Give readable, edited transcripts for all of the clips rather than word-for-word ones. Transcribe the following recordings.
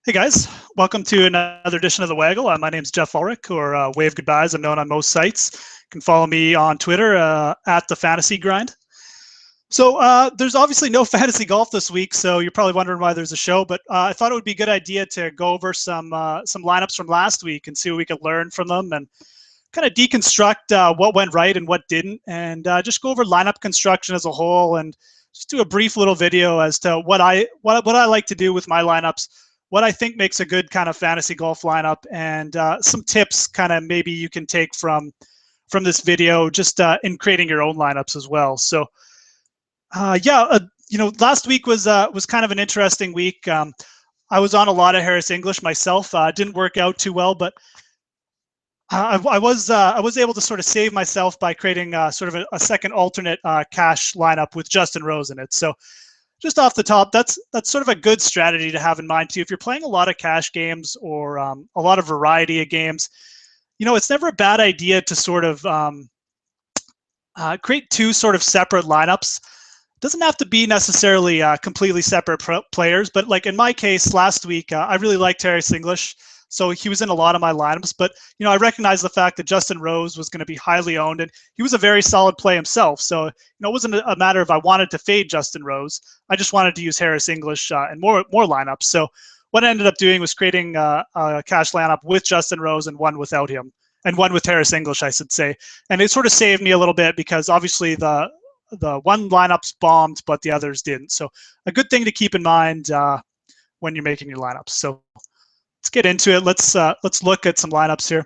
Hey guys, welcome to another edition of the Waggle. My name's Geoff Ulrich, or Wave Goodbyes. I'm known on most sites. You can follow me on Twitter at the Fantasy Grind. So there's obviously no fantasy golf this week, so you're probably wondering why there's a show. But I thought it would be a good idea to go over some lineups from last week and see what we could learn from them, and kind of deconstruct what went right and what didn't, and just go over lineup construction as a whole, and just do a brief little video as to what I like to do with my lineups, what I think makes a good kind of fantasy golf lineup, and some tips kind of maybe you can take from this video just in creating your own lineups as well. So last week was kind of an interesting week. I was on a lot of Harris English myself. Didn't work out too well, but I was able to sort of save myself by creating sort of a second alternate cash lineup with Justin Rose in it. So just off the top, that's sort of a good strategy to have in mind too. If you're playing a lot of cash games or a lot of variety of games, it's never a bad idea to sort of create two sort of separate lineups. Doesn't have to be necessarily completely separate players, but like in my case last week, I really liked Harris English. So he was in a lot of my lineups, but I recognize the fact that Justin Rose was going to be highly owned, and he was a very solid play himself. So it wasn't a matter of I wanted to fade Justin Rose. I just wanted to use Harris English and more lineups. So what I ended up doing was creating a cash lineup with Justin Rose and one without him, and one with Harris English, I should say. And it sort of saved me a little bit because obviously the one lineup's bombed, but the others didn't. So a good thing to keep in mind when you're making your lineups. So let's get into it. Let's look at some lineups here.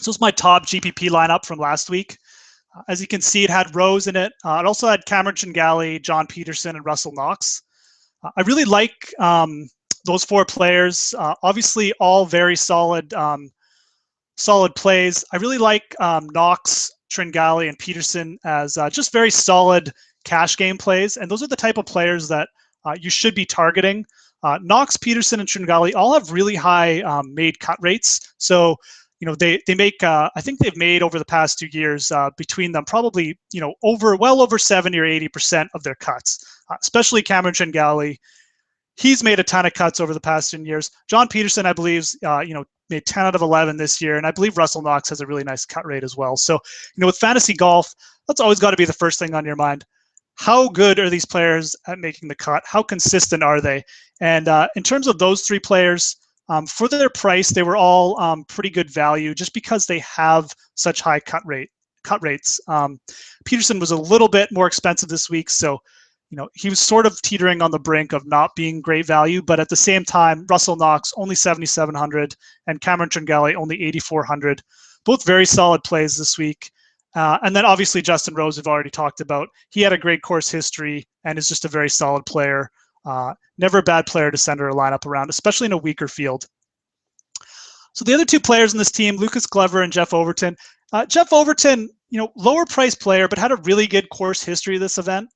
So it's my top GPP lineup from last week. As you can see, it had Rose in it. It also had Cameron Tringale, John Peterson, and Russell Knox. I really like those four players. Obviously, all very solid plays. I really like Knox, Tringale, and Peterson as just very solid cash game plays. And those are the type of players that you should be targeting. Knox, Peterson, and Tringale all have really high made cut rates. So, they make, I think they've made over the past 2 years between them probably, well over 70 or 80% of their cuts, especially Cameron Tringale. He's made a ton of cuts over the past 10 years. John Peterson, I believe, made 10 out of 11 this year. And I believe Russell Knox has a really nice cut rate as well. So, with fantasy golf, that's always got to be the first thing on your mind. How good are these players at making the cut? How consistent are they? And in terms of those three players, for their price, they were all pretty good value just because they have such high cut rates. Peterson was a little bit more expensive this week, so he was sort of teetering on the brink of not being great value. But at the same time, Russell Knox only 7,700 and Cameron Tringale only 8,400. Both very solid plays this week. And then obviously Justin Rose, we've already talked about. He had a great course history and is just a very solid player. Never a bad player to center a lineup around, especially in a weaker field. So the other two players in this team, Lucas Glover and Geoff Overton. Geoff Overton, lower price player, but had a really good course history this event.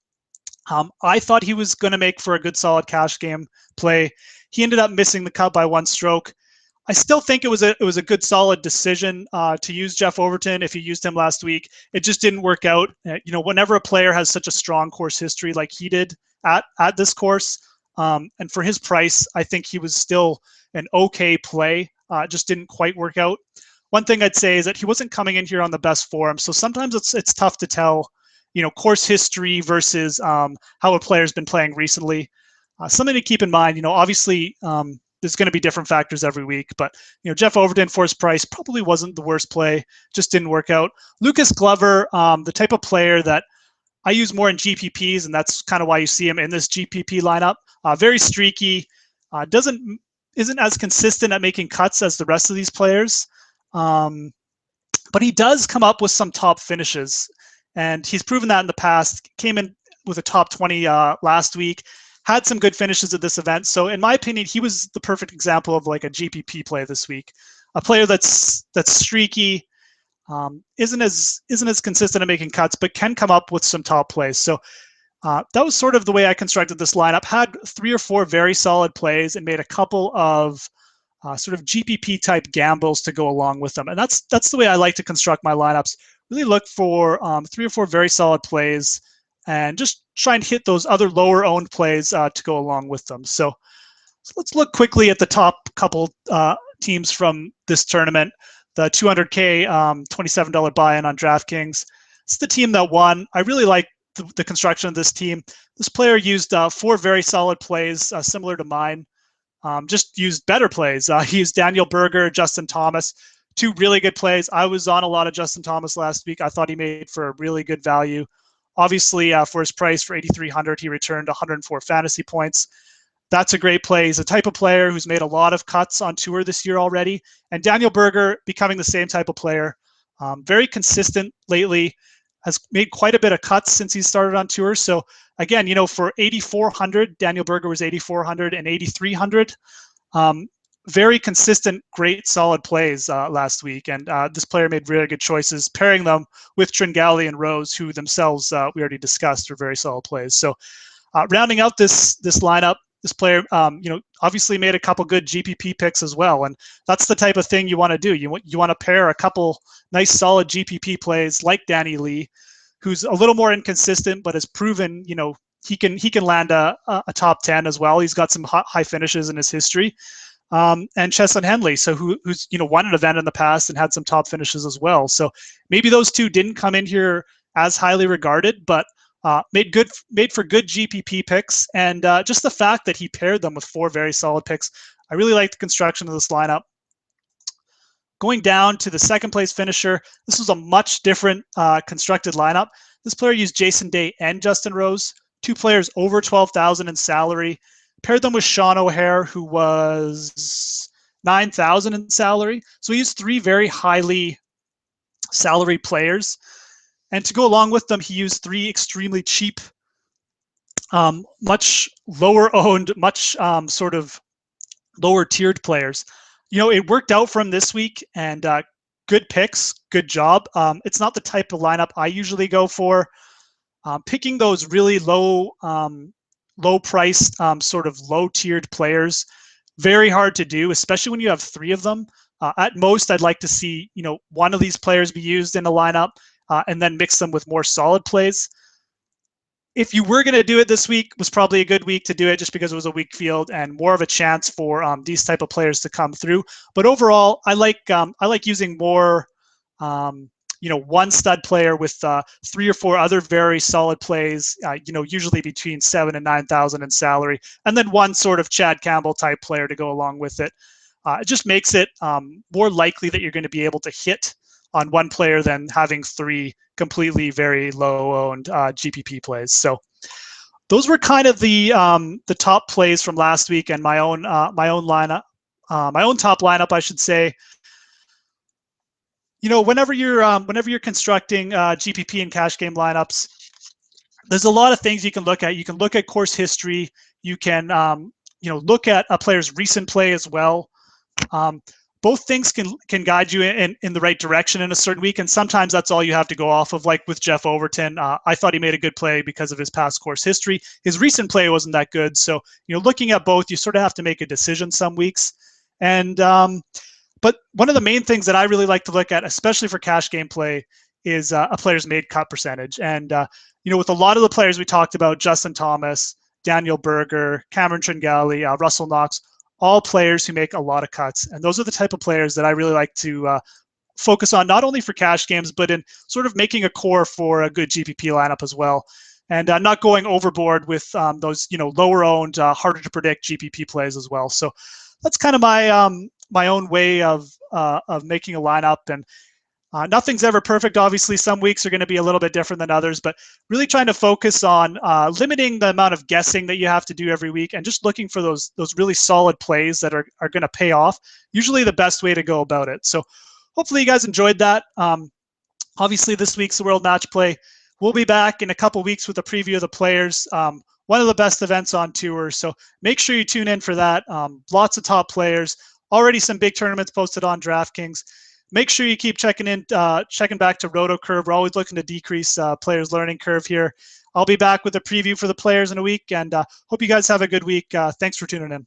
I thought he was going to make for a good solid cash game play. He ended up missing the cut by one stroke. I still think it was a good solid decision to use Geoff Overton if you used him last week. It just didn't work out. Whenever a player has such a strong course history like he did at this course, and for his price, I think he was still an okay play. Just didn't quite work out. One thing I'd say is that he wasn't coming in here on the best form, so sometimes it's tough to tell, course history versus how a player's been playing recently. Something to keep in mind. Obviously. There's going to be different factors every week, but Geoff Overton for his price probably wasn't the worst play. Just didn't work out. Lucas Glover, the type of player that I use more in GPPs, and that's kind of why you see him in this GPP lineup. Very streaky, isn't as consistent at making cuts as the rest of these players, but he does come up with some top finishes, and he's proven that in the past. Came in with a top 20 last week. Had some good finishes at this event. So in my opinion, he was the perfect example of like a GPP play this week. A player that's streaky, isn't as consistent at making cuts, but can come up with some top plays. So that was sort of the way I constructed this lineup. Had 3 or 4 very solid plays and made a couple of sort of GPP type gambles to go along with them. And that's the way I like to construct my lineups. Really look for 3 or 4 very solid plays and just try and hit those other lower owned plays to go along with them. So So let's look quickly at the top couple teams from this tournament. The 200K $27 buy-in on DraftKings. It's the team that won. I really like the construction of this team. This player used 4 very solid plays, similar to mine. Just used better plays. He used Daniel Berger, Justin Thomas, 2 really good plays. I was on a lot of Justin Thomas last week. I thought he made for a really good value. Obviously, for his price for 8,300, he returned 104 fantasy points. That's a great play. He's a type of player who's made a lot of cuts on tour this year already. And Daniel Berger becoming the same type of player. Very consistent lately. Has made quite a bit of cuts since he started on tour. So again, for 8,400, Daniel Berger was 8,400 and 8,300. Very consistent, great, solid plays last week. And this player made really good choices, pairing them with Tringali and Rose, who themselves we already discussed are very solid plays. So rounding out this lineup, this player, obviously made a couple good GPP picks as well, and that's the type of thing you want to do. You want to pair a couple nice, solid GPP plays like Danny Lee, who's a little more inconsistent, but has proven, he can land a top 10 as well. He's got some high finishes in his history, and Cheslin Henley, so who's won an event in the past and had some top finishes as well. So maybe those two didn't come in here as highly regarded, but made for good GPP picks, and just the fact that he paired them with 4 very solid picks. I really like the construction of this lineup. Going down to the second place finisher, this was a much different constructed lineup. This player used Jason Day and Justin Rose, 2 players over 12,000 in salary. Paired them with Sean O'Hare, who was 9,000 in salary. So he used 3 very highly salaried players. And to go along with them, he used 3 extremely cheap, much lower owned, much sort of lower tiered players. It worked out for him this week, and good picks, good job. It's not the type of lineup I usually go for. Picking those really low priced, sort of low tiered players, very hard to do, especially when you have 3 of them. At most, I'd like to see, one of these players be used in a lineup, and then mix them with more solid plays. If you were going to do it this week, was probably a good week to do it, just because it was a weak field and more of a chance for these type of players to come through. But overall, I like using more, one stud player with 3 or 4 other very solid plays. Usually between 7,000 and 9,000 in salary, and then one sort of Chad Campbell type player to go along with it. It just makes it more likely that you're going to be able to hit on one player than having 3 completely very low-owned GPP plays. So those were kind of the top plays from last week, and my own lineup, my own top lineup, I should say. Whenever you're constructing GPP and cash game lineups, there's a lot of things you can look at. You can look at course history. You can look at a player's recent play as well. Both things can guide you in the right direction in a certain week, and sometimes that's all you have to go off of. Like with Geoff Ulrich, I thought he made a good play because of his past course history. His recent play wasn't that good, so looking at both, you sort of have to make a decision some weeks. And but one of the main things that I really like to look at, especially for cash game play, is a player's made cut percentage. And with a lot of the players we talked about, Justin Thomas, Daniel Berger, Cameron Tringali, Russell Knox, all players who make a lot of cuts. And those are the type of players that I really like to focus on, not only for cash games, but in sort of making a core for a good GPP lineup as well. And not going overboard with those, lower owned, harder to predict GPP plays as well. So that's kind of my own way of making a lineup. And nothing's ever perfect. Obviously, some weeks are going to be a little bit different than others, but really trying to focus on limiting the amount of guessing that you have to do every week, and just looking for those really solid plays that are going to pay off. Usually the best way to go about it. So hopefully you guys enjoyed that. Obviously, this week's the World Match Play. We'll be back in a couple weeks with a preview of the players. One of the best events on tour. So make sure you tune in for that. Lots of top players. Already some big tournaments posted on DraftKings. Make sure you keep checking back to RotoCurve. We're always looking to decrease players' learning curve here. I'll be back with a preview for the players in a week, and hope you guys have a good week. Thanks for tuning in.